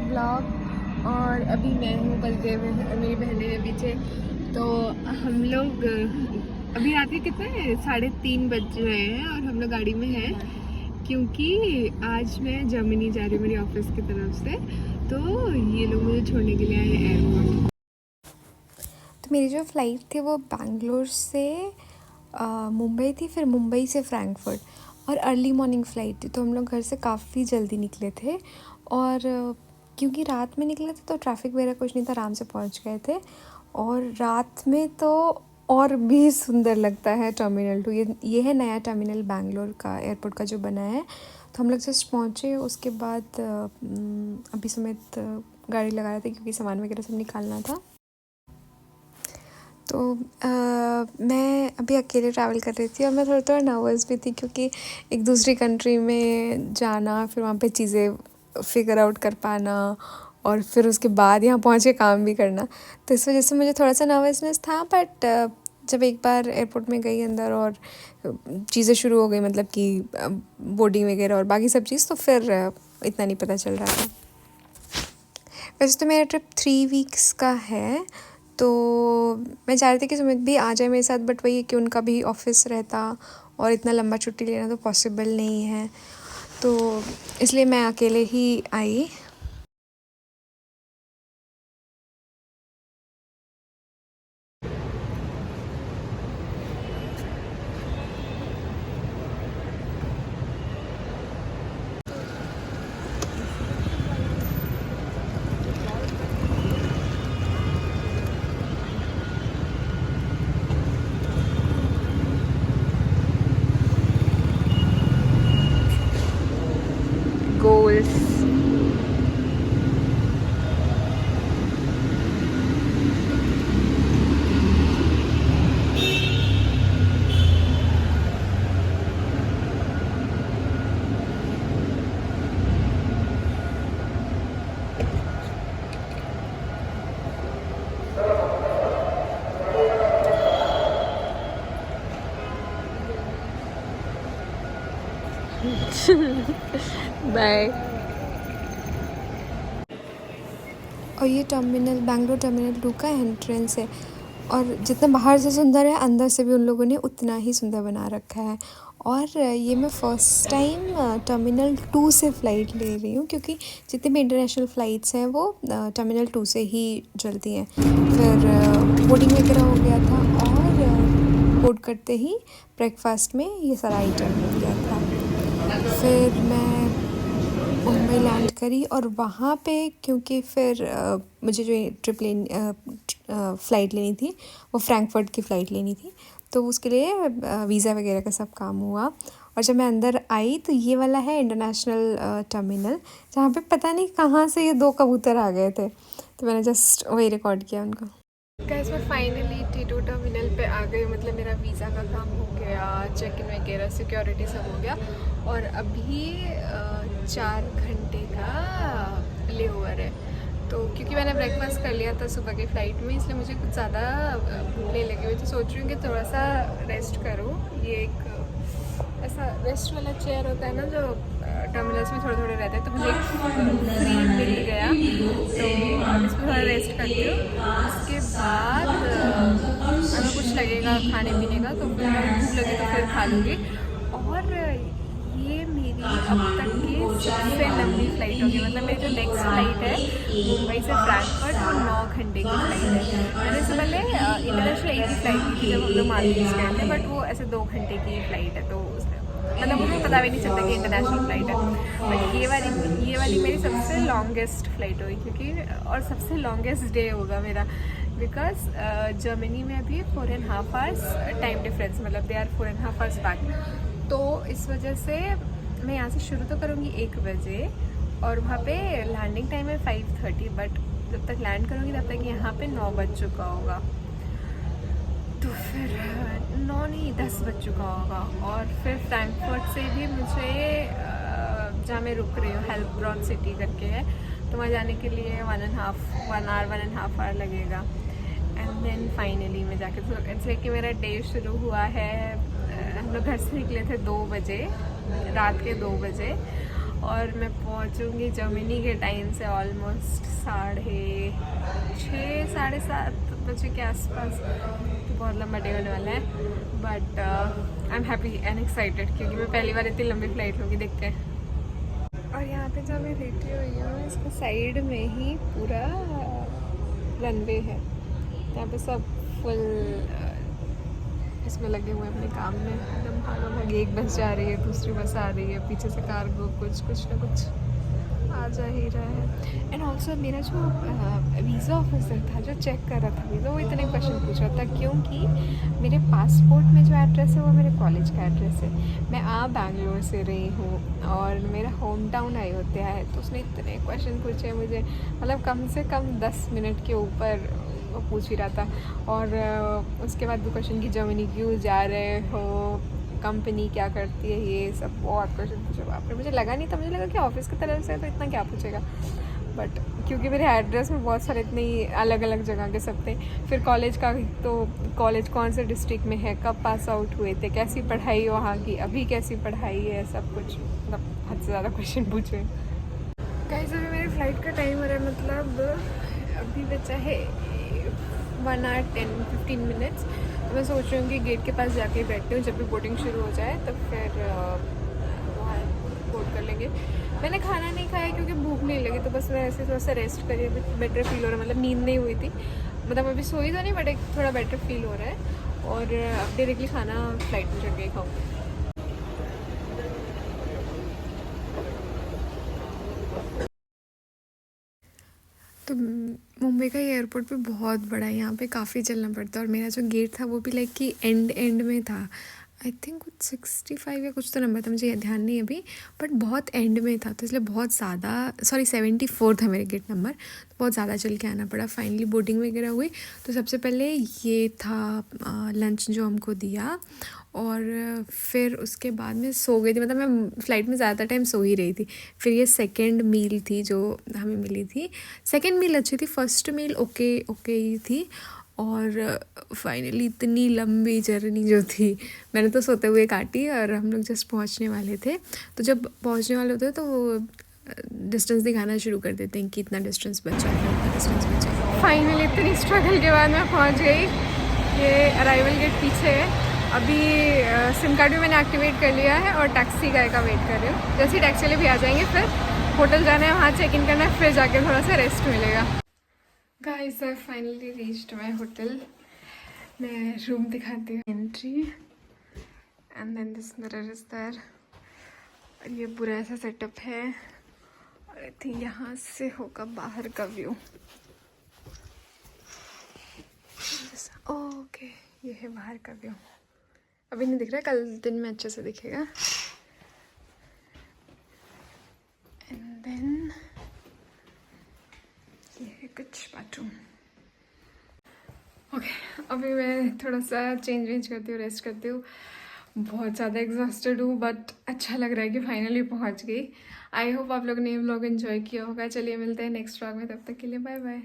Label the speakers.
Speaker 1: Vlog. और अभी मैं हूँ बलदेव और मेरी बहनें हैं पीछे। तो हम लोग अभी रात के कितने 3:30 बज रहे हैं और हम लोग गाड़ी में हैं क्योंकि आज मैं जर्मनी जा रही हूँ मेरी ऑफिस की तरफ से। तो ये लोग मुझे छोड़ने के लिए आए हैं एयरपोर्ट। तो मेरी जो फ़्लाइट थी वो बैंगलोर से मुंबई थी, फिर मुंबई से फ्रैंकफर्ट, और अर्ली मॉर्निंग फ़्लाइट थी। तो हम लोग घर से काफ़ी जल्दी निकले थे और क्योंकि रात में निकले थे तो ट्रैफिक वगैरह कुछ नहीं था, आराम से पहुंच गए थे। और रात में तो और भी सुंदर लगता है टर्मिनल 2। ये है नया टर्मिनल बैंगलोर का, एयरपोर्ट का जो बना है। तो हम लोग जस्ट पहुँचे, उसके बाद अभी समेत गाड़ी लगा रहे थे क्योंकि सामान वगैरह सब निकालना था। तो मैं अभी अकेले ट्रैवल कर रही थी और मैं थोड़ा नर्वस भी थी क्योंकि एक दूसरी कंट्री में जाना, फिर वहाँ पे चीज़ें फिगर आउट कर पाना और फिर उसके बाद यहाँ पहुँच के काम भी करना। तो इस वजह से मुझे थोड़ा सा नर्वसनेस था। बट जब एक बार एयरपोर्ट में गई अंदर और चीज़ें शुरू हो गई, मतलब कि बोर्डिंग वगैरह और बाकी सब चीज़, तो फिर इतना नहीं पता चल रहा था। वैसे तो मेरा ट्रिप 3 वीक्स का है, तो मैं चाह रही थी कि सुमित भी आ जाए मेरे साथ, बट वही है कि उनका भी ऑफिस रहता और इतना लंबा छुट्टी लेना तो पॉसिबल नहीं है, तो इसलिए मैं अकेले ही आई। Goals bye. और ये टर्मिनल बैंगलोर टर्मिनल 2 का एंट्रेंस है, और जितना बाहर से सुंदर है अंदर से भी उन लोगों ने उतना ही सुंदर बना रखा है। और ये मैं फ़र्स्ट टाइम टर्मिनल 2 से फ़्लाइट ले रही हूँ क्योंकि जितने भी इंटरनेशनल फ़्लाइट्स हैं वो टर्मिनल 2 से ही चलती हैं। फिर बोर्डिंग वगैरह हो गया था और बोर्ड करते ही ब्रेकफास्ट में ये सारा आइटम मिल गया था। फिर मैं मुंबई लैंड करी और वहाँ पे क्योंकि फिर मुझे जो फ़्लाइट लेनी थी वो फ्रैंकफर्ट की फ़्लाइट लेनी थी, तो उसके लिए वीज़ा वगैरह का सब काम हुआ। और जब मैं अंदर आई तो ये वाला है इंटरनेशनल टर्मिनल, जहाँ पे पता नहीं कहाँ से ये 2 कबूतर आ गए थे, तो मैंने जस्ट वही रिकॉर्ड किया उनको। गाइस मैं फाइनली T2 टर्मिनल पे आ गई, मतलब मेरा वीज़ा का काम हो गया, चेक इन वगैरह सिक्योरिटी सब हो गया। और अभी 4 घंटे का ले ओवर है। तो क्योंकि मैंने ब्रेकफास्ट कर लिया था सुबह की फ़्लाइट में, इसलिए मुझे कुछ ज़्यादा भूख नहीं लगी हुई, तो सोच रही हूँ कि थोड़ा सा रेस्ट करूँ। ये एक ऐसा रेस्ट वाला चेयर होता है ना जो टर्मिनल्स में थोड़े रहते हैं, तो मुझे फ्री मिल गया, तो इसमें थोड़ा रेस्ट करती हूँ। उसके बाद अगर कुछ लगेगा खाने पीने का तो फिर भूख लगी तो फिर खा लूँगी। और ये मेरी अब तक की सबसे लंबी फ़्लाइट होगी, मतलब मेरी जो नेक्स्ट फ़्लाइट है मुंबई से फ्रैंकफर्ट वो 9 घंटे की फ़्लाइट है। मैंने इससे पहले इंटरनेशनल एक ही फ़्लाइट की थी जब हम लोग मालदीव्स गए थे, बट वो ऐसे 2 घंटे की फ़्लाइट है, तो उसमें मतलब मुझे पता भी नहीं चलता कि इंटरनेशनल फ़्लाइट है। बट ये वाली मेरी सबसे लॉन्गेस्ट फ़्लाइट होगी, क्योंकि और सबसे लॉन्गेस्ट डे होगा मेरा, बिकॉज जर्मनी में अभी 4.5 आवर्स टाइम डिफरेंस, मतलब दे आर 4.5 आवर्स बैक। तो इस वजह से मैं यहाँ से शुरू तो करूँगी 1 बजे और वहाँ पे लैंडिंग टाइम है 5:30, बट जब तक लैंड करूँगी तब तक यहाँ पे 9 बज चुका होगा, तो फिर 9 नहीं 10 बज चुका होगा। और फिर फ्रैंकफर्ट से भी मुझे जहाँ मैं रुक रही हूँ हेल्ब्रॉन सिटी करके है, तो वहाँ जाने के लिए 1.5 आवर लगेगा। एंड देन फाइनली मैं जाके, तो इसलिए कि मेरा डे शुरू हुआ है, हम लोग घर से निकले थे 2 बजे, रात के 2 बजे, और मैं पहुंचूंगी जर्मनी के टाइम से ऑलमोस्ट 6:30 7:30 बजे के आसपास। तो बहुत लंबा डे होने वाला है, but I am happy and excited क्योंकि मैं पहली बार इतनी लंबी फ़्लाइट लूँगी। देखते हैं। और यहाँ पे जब मैं लेटी हुई हूँ, इसके साइड में ही पूरा रनवे है। यहाँ पे सब फुल इसमें लगे हुए हैं अपने काम में, एकदम भागा भागी। एक बस जा रही है, दूसरी बस आ रही है, पीछे से कार्गो कुछ ना कुछ आ जा ही रहा है। एंड ऑल्सो मेरा जो वीज़ा ऑफिसर था जो चेक कर रहा था वीज़ा, वो इतने क्वेश्चन पूछ रहा था क्योंकि मेरे पासपोर्ट में जो एड्रेस है वो मेरे कॉलेज का एड्रेस है। मैं बैंगलोर से रही हूँ और मेरा होम टाउन अयोध्या है। तो उसने इतने क्वेश्चन पूछे मुझे, मतलब कम से कम 10 मिनट के ऊपर वो पूछ ही रहा था। और उसके बाद भी क्वेश्चन की जर्मनी क्यों जा रहे हो, कंपनी क्या करती है, ये सब बहुत क्वेश्चन पूछे। बाप रे, मुझे लगा नहीं था, मुझे लगा कि ऑफिस की तरफ से तो इतना क्या पूछेगा, बट क्योंकि मेरे एड्रेस में बहुत सारे इतने ही अलग अलग जगह के सब थे। फिर कॉलेज का, तो कॉलेज कौन से डिस्ट्रिक्ट में है, कब पास आउट हुए थे, कैसी पढ़ाई वहाँ की, अभी कैसी पढ़ाई है, सब कुछ, मतलब हद से ज़्यादा क्वेश्चन पूछे। गाइस अभी मेरी फ़्लाइट का टाइम हो रहा है, मतलब अभी बचा है 1 hour 10-15 मिनट्स। तो मैं सोच रही हूँ कि गेट के पास जाके बैठती हूँ, जब भी बोटिंग शुरू हो जाए तब फिर वहाँ बोट कर लेंगे। मैंने खाना नहीं खाया क्योंकि भूख नहीं लगी, तो बस मैं ऐसे थोड़ा सा रेस्ट करी, अभी बेटर फील हो रहा है। मतलब नींद नहीं हुई थी, मतलब अभी सोई तो नहीं, बट एक थोड़ा बेटर फील हो रहा है। और अब डायरेक्टली खाना फ़्लाइट में चढ़ के खाऊँगी। तो मुंबई का ये एयरपोर्ट भी बहुत बड़ा है, यहाँ पे काफ़ी चलना पड़ता है। और मेरा जो गेट था वो भी लाइक कि एंड में था। आई थिंक कुछ 65 या कुछ तो नंबर था, मुझे ध्यान नहीं अभी, बट बहुत एंड में था। तो इसलिए बहुत ज़्यादा, सॉरी 74 था मेरे गेट नंबर, तो बहुत ज़्यादा चल के आना पड़ा। फाइनली बोर्डिंग वगैरह हुई। तो सबसे पहले ये था लंच जो हमको दिया, और फिर उसके बाद मैं सो गई थी। मतलब मैं फ़्लाइट में ज़्यादा टाइम सो ही रही थी। फिर ये सेकंड मील थी जो हमें मिली थी। सेकंड मील अच्छी थी, फर्स्ट मील ओके ही थी। और फाइनली इतनी लंबी जर्नी जो थी, मैंने तो सोते हुए काटी, और हम लोग जस्ट पहुंचने वाले थे। तो जब पहुंचने वाले होते हैं तो वो डिस्टेंस दिखाना शुरू कर देते हैं कि इतना डिस्टेंस बचा है, इतना डिस्टेंस बचा है। फाइनली इतनी स्ट्रगल के बाद मैं पहुंच गई। ये अराइवल गेट पीछे है। अभी सिम कार्ड भी मैंने एक्टिवेट कर लिया है और टैक्सी का वेट कर रही हूँ। जैसे ही टैक्सी वाले भी आ जाएंगे, फिर होटल जाना है, वहाँ चेक इन करना है, फिर जाके थोड़ा सा रेस्ट मिलेगा। Guys I finally reached my hotel. मैं रूम दिखाती हूँ। Entry and then this mirror is there. और ये पूरा ऐसा सेटअप है, और आई थिंक यहाँ से होगा बाहर का व्यू। ओके, ये है बाहर का व्यू। अभी नहीं दिख रहा है, कल दिन में अच्छे से दिखेगा। एंड देन ये है कुछ बाथरूम। ओके, अभी मैं थोड़ा सा चेंज करती हूँ, रेस्ट करती हूँ। बहुत ज़्यादा एग्जॉस्टेड हूँ, बट अच्छा लग रहा है कि फाइनली पहुँच गई। आई होप आप लोगों ने ये व्लॉग एंजॉय किया होगा। चलिए मिलते हैं नेक्स्ट व्लॉग में, तब तक के लिए बाय बाय।